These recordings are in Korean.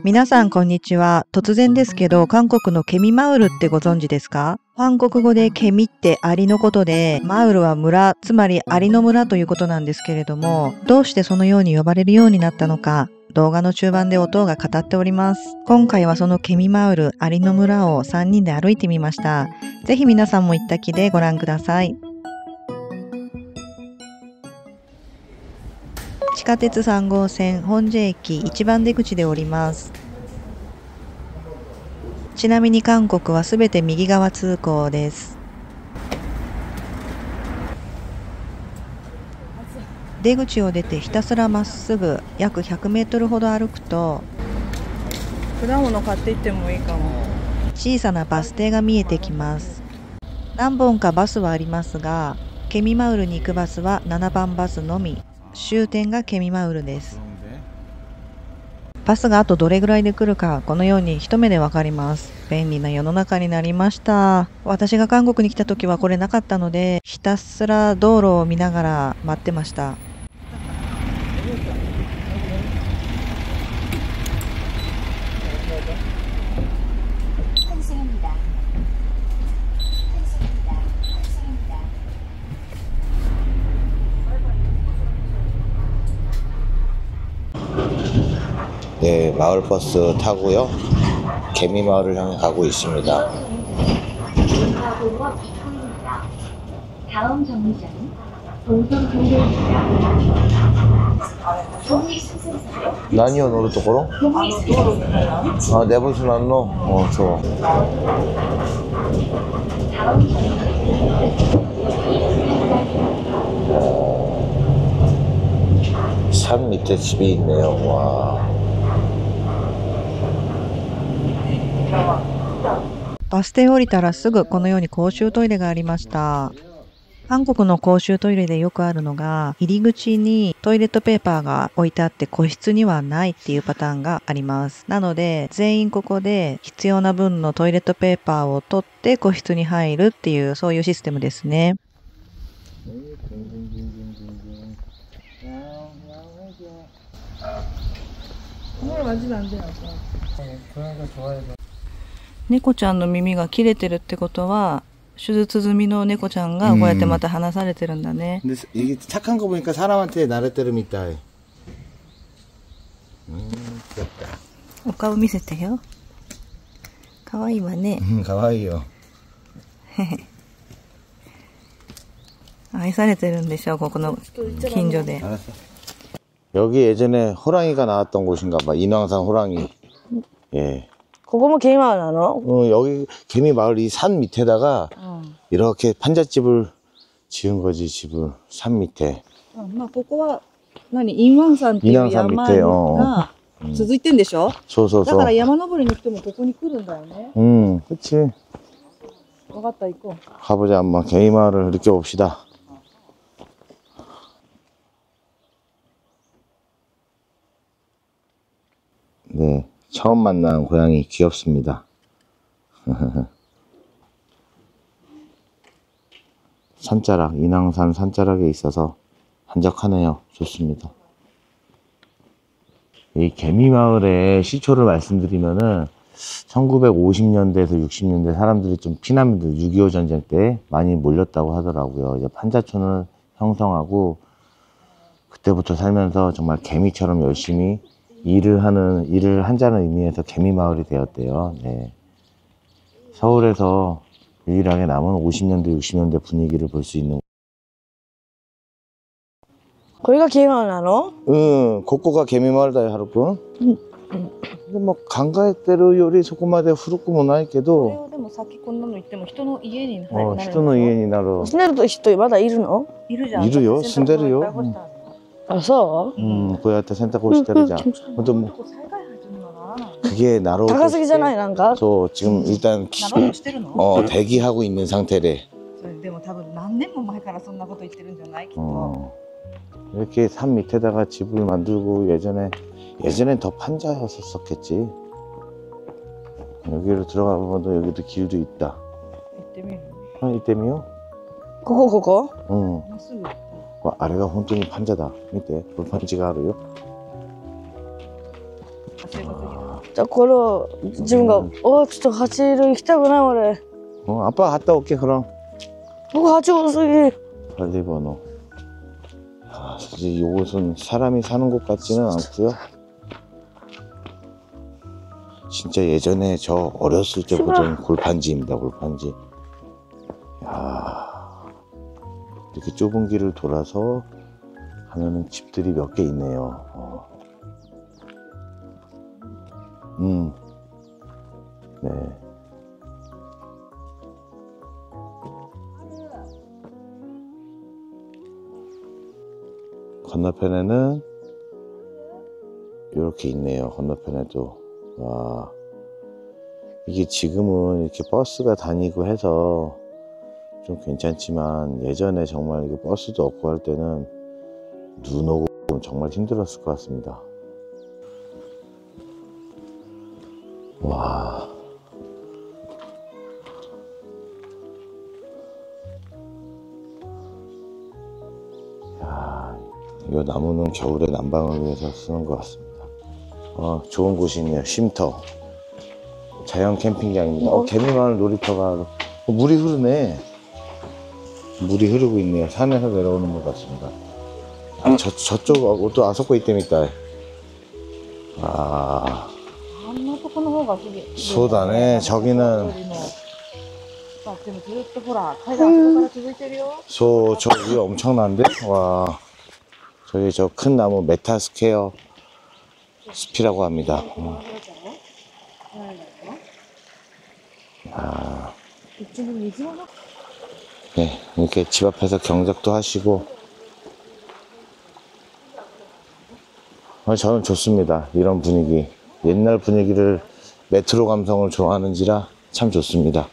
皆さんこんにちは。突然ですけど、韓国のケミマウルってご存知ですか？韓国語でケミってアリのことで、マウルは村、つまりアリの村ということなんですけれども、どうしてそのように呼ばれるようになったのか、動画の中盤で音が語っております。今回はそのケミマウル、アリの村を3人で歩いてみました。ぜひ皆さんも行った気でご覧ください。地下鉄3号線本寺駅1番出口で降ります。ちなみに韓国はすべて右側通行です。出口を出てひたすらまっすぐ約100メートルほど歩くと、果物買っていってもいいかも。小さなバス停が見えてきます。何本かバスはありますが、ケミマウルに行くバスは7番バスのみ。終点がケミマウルです。バスがあとどれぐらいで来るか、このように一目でわかります。便利な世の中になりました。私が韓国に来た時はこれなかったので、ひたすら道路を見ながら待ってました。네, 마을버스 타고요. 개미마을을 향해 가고 있습니다. 다음 정류장은 동성동대입니다. 나니요, 노를 또고로? 아, 네 번씩 났노? 좋아. 산 밑에 집이 있네요. 와. バス停降りたらすぐこのように公衆トイレがありました。韓国の公衆トイレでよくあるのが、入り口にトイレットペーパーが置いてあって個室にはないっていうパターンがあります。なので、全員ここで必要な分のトイレットペーパーを取って個室に入るっていう、そういうシステムですね。猫ちゃんの耳が切れてるってことは、手術済みの猫ちゃんがこうやってまた離されてるんだね。근데 이게 착한 거 보니까 사람한테 나래떼를 믿다. 귀엽다. お顔見せてよ。かわいいわね。かわいいよ。愛されてるんでしょ、ここの近所で。 여기 예전에 호랑이가 나왔던 곳인가 봐. 인왕산 호랑이. 예. 그거면 개미마을 나노? 여기 개미마을 이 산 밑에다가 이렇게 판잣집을 지은 거지, 집을. 산 밑에. まあここは何인왕산っていう山が続いてんでしょ? そうそうそう。だから山登りに来てもここに来るんだよね. 그치. 分かった、行こう. 가보자, 한번 개미마을을 느껴봅시다. 네, 처음 만난 고양이 귀엽습니다. 산자락, 인왕산 산자락에 있어서 한적하네요. 좋습니다. 이 개미마을의 시초를 말씀드리면은 1950년대에서 60년대 사람들이 좀 피난민들 6.25 전쟁 때 많이 몰렸다고 하더라고요. 이제 판자촌을 형성하고 그때부터 살면서 정말 개미처럼 열심히 일을 한다는 의미에서 개미마을이 되었대요. 네. 서울에서 유일하게 남은 50년대, 60년대 분위기를 볼 수 있는. 거기가 개미마을 나노? 응, 고코가 개미마을다, 하루군. 근데 뭐 강가에대로 요리 소금마대 후루꾸 뭐 나있게도. でもさっきこんなの言っても人の家になる。 人の家になる。 住んでる人まだいるの? いるじゃん。 이루요? 순대로요? 아, 써? 고야한테 센터고 시대르자. 근데 뭐 그게 나로. 다가서기잖아요, 난가? 저 지금 일단 대기하고 있는 상태래. 이렇게 산 밑에다가 집을 만들고 예전엔 더 판자였었겠지. 여기로 들어가 보면 여기도 길도 있다. 이때미요? 그거? 응. 아래가 혼돈이 판자다. 밑에 불판지가 하루요. じゃあこれを自分が、ちょっと走る行きたくない俺。 아빠 갔다 올게 그럼. 僕8호過ぎ。 관리번호. 아, 사실 이곳은 사람이 사는 곳 같지는 않고요. 진짜 예전에 저 어렸을 때 보던 골판지입니다. 골판지. 야, 이렇게 좁은 길을 돌아서 하면은 집들이 몇 개 있네요. 네. 건너편에는 이렇게 있네요. 건너편에도. 와, 이게 지금은 이렇게 버스가 다니고 해서 좀 괜찮지만 예전에 정말 이게 버스도 없고 할 때는 눈 오고 정말 힘들었을 것 같습니다. 와. 야, 이 나무는 겨울에 난방을 위해서 쓰는 것 같습니다. 좋은 곳이 있네요. 쉼터. 자연 캠핑장입니다. 개미마을 놀이터가 물이 흐르네. 물이 흐르고 있네요. 산에서 내려오는 것 같습니다. 저쪽하고 또 아소코 있답니다. 아, 소다네. 저기는 저 위에 엄청난데? 와, 저기 저 큰 나무 메타스퀘어 숲이라고 합니다. 아, 네, 이렇게 집 앞에서 경작도 하시고 저는 좋습니다. 이런 분위기, 옛날 분위기를 메트로 감성을 좋아하는지라 참 좋습니다.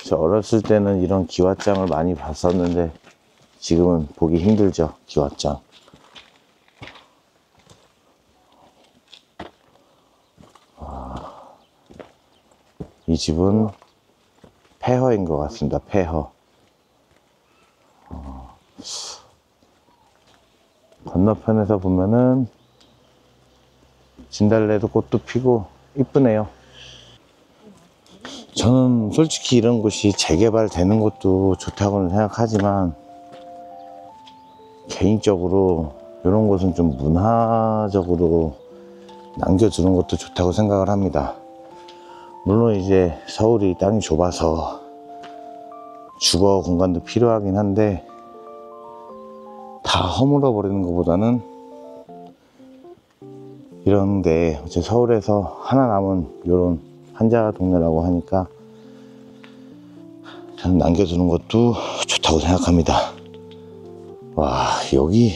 저 어렸을 때는 이런 기왓장을 많이 봤었는데 지금은 보기 힘들죠. 기왓장. 이 집은 폐허인 것 같습니다. 폐허. 건너편에서 보면은 진달래도 꽃도 피고 이쁘네요. 저는 솔직히 이런 곳이 재개발되는 것도 좋다고는 생각하지만 개인적으로 이런 곳은 좀 문화적으로 남겨두는 것도 좋다고 생각을 합니다. 물론 이제 서울이 땅이 좁아서 주거 공간도 필요하긴 한데 다 허물어 버리는 것보다는 이런데 어째 서울에서 하나 남은 이런 한자 동네라고 하니까 저는 남겨두는 것도 좋다고 생각합니다. 와, 여기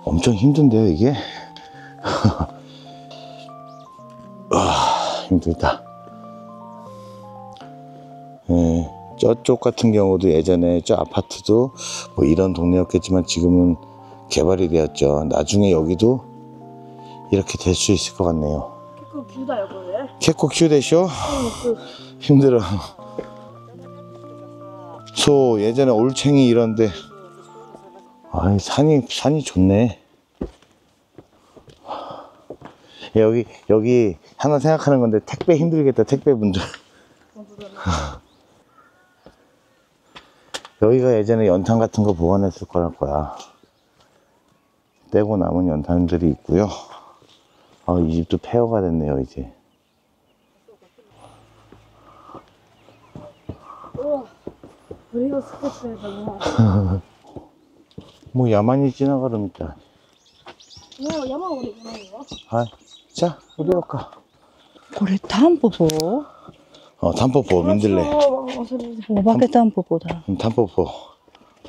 엄청 힘든데요, 이게? 와, 힘들다. 네, 저쪽 같은 경우도 예전에 저 아파트도 뭐 이런 동네였겠지만 지금은 개발이 되었죠. 나중에 여기도 이렇게 될 수 있을 것 같네요.結構急でしょ? 힘들어. 소 예전에 올챙이 이런데 아이 산이 좋네. 여기 하나 생각하는 건데 택배 힘들겠다. 택배분들. 여기가 예전에 연탄 같은 거 보관했을 거랄 거야. 떼고 남은 연탄들이 있고요. 이 집도 폐허가 됐네요, 이제. 뭐 야만이 지나가랍니다. 자, 우리 갈까? これタンポポ？ 탄포포 민들레. お化けタンポポだ。 탄포포.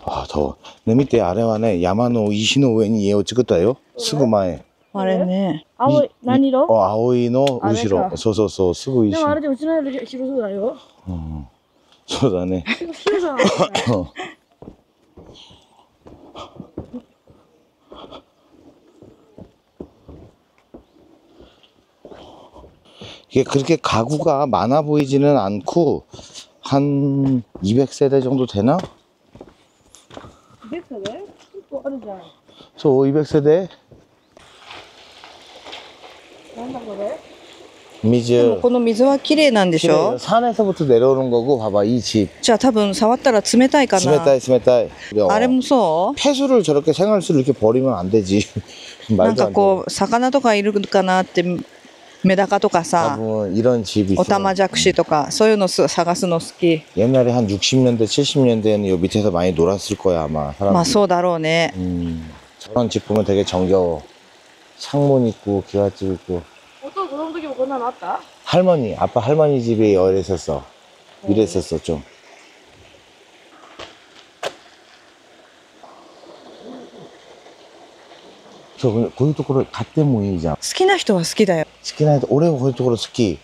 아, 더워. 내 밑에 아래와네 야마노 이시노上に 家を作ったよ. 스구마에. あれね。何色？ 아오이노 우시로. 소소소. 스구 이시. でもあれでうちのより広そうだよ。 そうだね. 이게 그렇게 가구가 많아 보이지는 않고 한 200세대 정도 되나? 200세대? 또あるじゃん。 소 200세대? なんだこれ？でも 미즈 この水は綺麗なんでしょ？ 산에서부터 내려오는 거고 봐봐 이 집 じゃあ多分触ったら冷たいかな。 스메타이 あれもそう？ 폐수를 저렇게 생활수를 이렇게 버리면 안 되지 なん 말도 か 안 돼. こう魚とかいるかなってメダカとかさ 뭐 이런 집이 オタマジャクシとかそういうの探すの好き。 옛날에 한 60년대 70년대에는 요 밑에서 많이 놀았을 거야 아마 まあ 사람들이. そうだろうね。 저런 집 보면 되게 정겨워. 창문 있고 기와집 있고. お父さんその時もこんなのあった？ 할머니 아빠 할머니 집이 이랬었어. 이랬었어 좀. 저こういうところ買ってもいいじゃん。好きな人は好きだよ。好きな人俺はこういうところ好き。好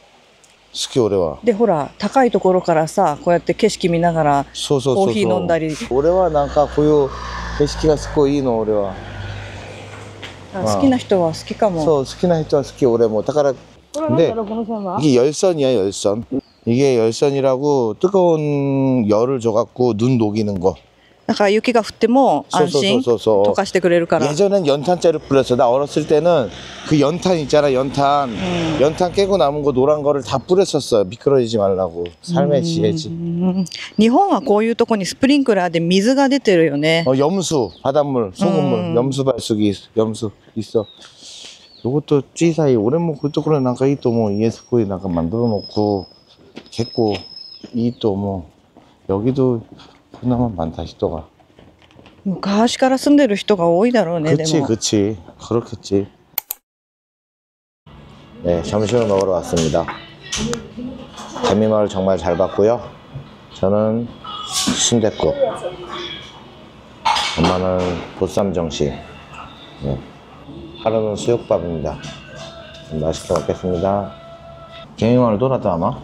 き俺は。でほら高いところからさこうやって景色見ながらそうそうそうそう。コーヒー飲んだり。俺はなんかこういう景色がすごいいいの俺は。好きな人は好きかも。 そう好きな人は好き俺もだから これは何 근데 だろうこの線は？ 이게 열선이야 열선. 이게 열선이라고 뜨거운 열을 줘갖고 눈 녹이는 거. だから雪が降っても安心溶かしてくれるから。 예전엔 연탄자를 뿌렸어. 나 어렸을 때는 그 연탄 있잖아 연탄. 연탄 깨고 남은 거 노란 거를 다 뿌렸었어. 미끄러지지 말라고. 삶의 지혜지. 日本はこういうとこにスプリンクラーで水が出てるよね。 염수 바닷물 소금물 염수 발수기 염수 있어. 요것도 찌사이 오랜만 그쪽으로 나가 이 또 뭐 이에스코에 나가 만들어 놓고 겠고 이 또 뭐 여기도 그나마 많다 시도가. 昔から住んでる人が多いだろうね。 그치 でも 그치 그렇겠지. 네 점심을 먹으러 왔습니다. 개미마을 정말 잘 봤고요. 저는 순댓국, 엄마는 보쌈정식, 네. 하루는 수육밥입니다. 맛있게 먹겠습니다. 개미마을 돌았다 아마?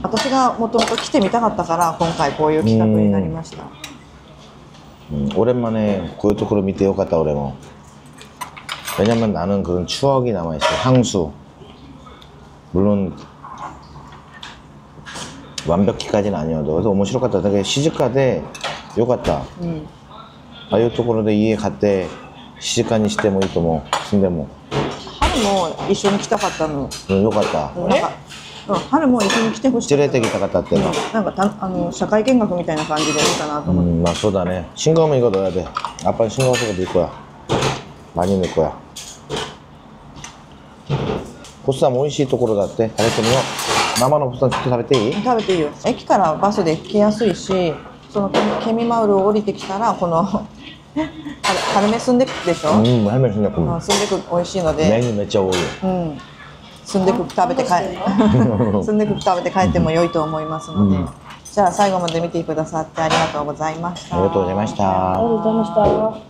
私がもともと来てみたかったから今回こういう企画になりました。 오랜만에 고요토크로 밑에 요갔다 오래모. 왜냐면 나는 그런 추억이 남아있어. 향수. 물론 완벽히까지는 아니어도 그래서 오모시로갔다 되게 시집가대 요갔다. 아 요토크로 데 이해 갔대 시집가니 시대 뭐 이또 뭐 근데 뭐 春も一緒に来たかったの。 요갔다. なんか春も一緒に来てほしい。 찌레떼 기타 갔다 왔대. なんか社会見学みたいな感じでいいかなと思って。 맞소다네. 싱거우면 이거 넣어야 돼. 아빠는 싱거워서 넣을 거야. 많이 넣을 거야. 보쌈 오이시 도코로だって. 잘했더니요. 나만 보쌈 진짜 잘했대. 食べていいよ。駅からバスで行きやすいし、そのケミマウルを降りてきたらこの春芽スンデクでしょ。 할머니 생각보면 スンデク美味しいので。 메뉴 몇 자 오유. スンデク食べてスンデク食べて帰っても良いと思いますので。じゃあ最後まで見てくださってありがとうございました。ありがとうございました。ありがとうございました。